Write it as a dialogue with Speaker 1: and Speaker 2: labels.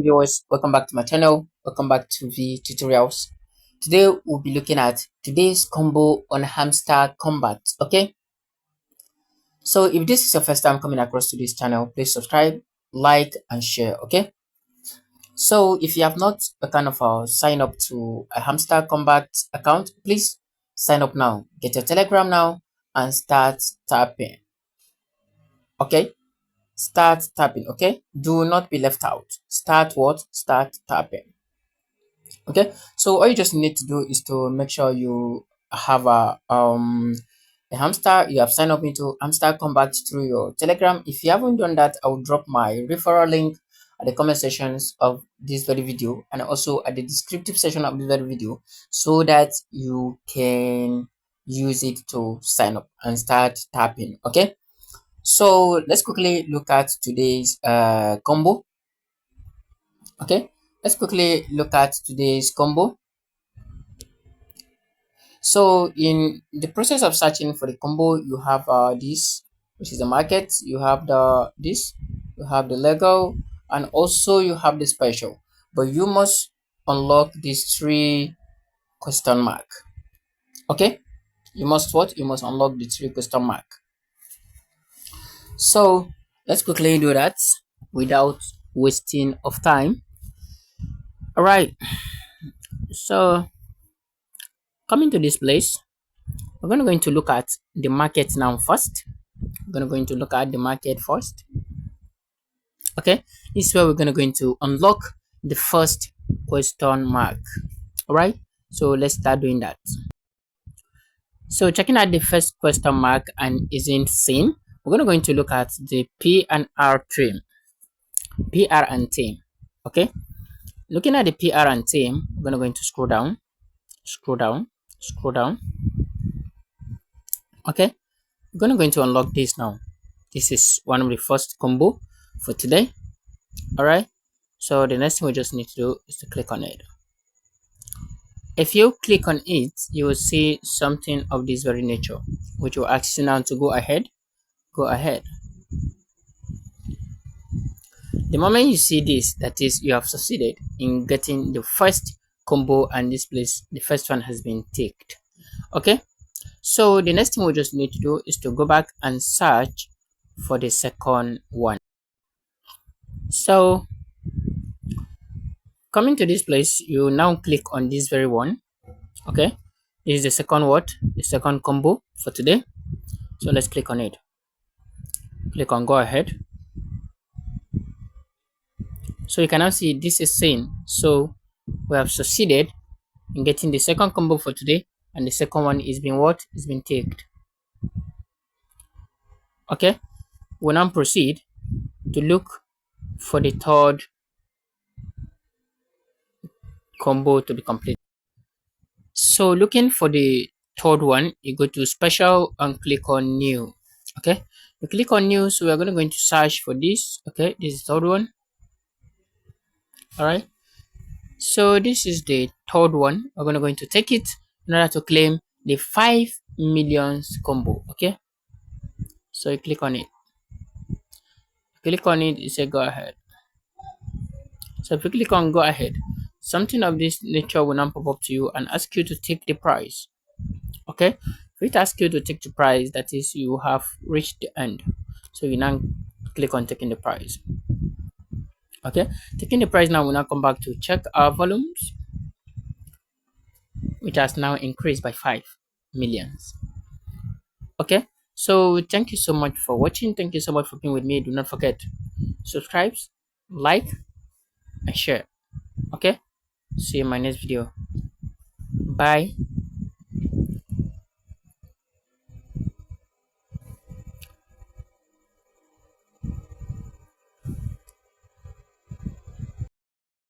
Speaker 1: viewers, welcome back to my channel. Welcome back to the tutorials. Today we'll be looking at today's combo on Hamster Combat. Okay, so if this is your first time coming across to this channel, please subscribe, like, and share. Okay, so if you have not sign up to a Hamster Combat account, please sign up now. Get your Telegram now and start tapping. Okay, start tapping. Okay, do not be left out. Start what? Start tapping. Okay, so all you just need to do is to make sure you have a hamster. You have signed up into Hamster Combat through your Telegram. If you haven't done that, I will drop my referral link at the comment sections of this very video and also at the descriptive section of this very video, so that you can use it to sign up and start tapping. Okay, so let's quickly look at today's combo. Okay, let's quickly look at today's combo. So in the process of searching for the combo, you have this, which is the market. You have you have the Lego, and also you have the special. But you must unlock these three question mark. Okay, you must what? You must unlock the three question mark. So let's quickly do that without wasting of time. All right. So coming to this place, we're going to look at the market now first. We're going to look at the market first. Okay, this is where we're going to unlock the first question mark. All right, so let's start doing that. So checking out the first question mark and isn't seen, we're going to look at the P and R trim. PR and team. Okay, looking at the PR and team, we're going to scroll down, scroll down, scroll down. Okay, we're going to unlock this now. This is one of the first combo for today. All right, so the next thing we just need to do is to click on it. If you click on it, you will see something of this very nature, which will ask you now to go ahead. Go ahead. The moment you see this, that is, you have succeeded in getting the first combo, and this place, the first one has been ticked. Okay, so the next thing we just need to do is to go back and search for the second one. So coming to this place, you now click on this very one. Okay, this is the second what? The second combo for today. So let's click on it. Click on go ahead. So you can now see this is seen. So we have succeeded in getting the second combo for today, and the second one is being what? Is being ticked. Okay, we'll now proceed to look for the third combo to be complete. So looking for the third one, you go to special and click on new. Okay, you click on new, so we're going to search for this. Okay, this is the third one. All right, so this is the third one. We're going to take it in order to claim the 5 millions combo. Okay, so you click on it. Click on it, you say go ahead. So if you click on go ahead, something of this nature will now pop up to you and ask you to take the price. Okay, if it asks you to take the price, that is, you have reached the end. So you now click on taking the price. Okay, taking the price now, will now come back to check our volumes, which has now increased by 5 millions. Okay, so thank you so much for watching. Thank you so much for being with me. Do not forget, subscribe, like, and share. Okay, see you in my next video. Bye.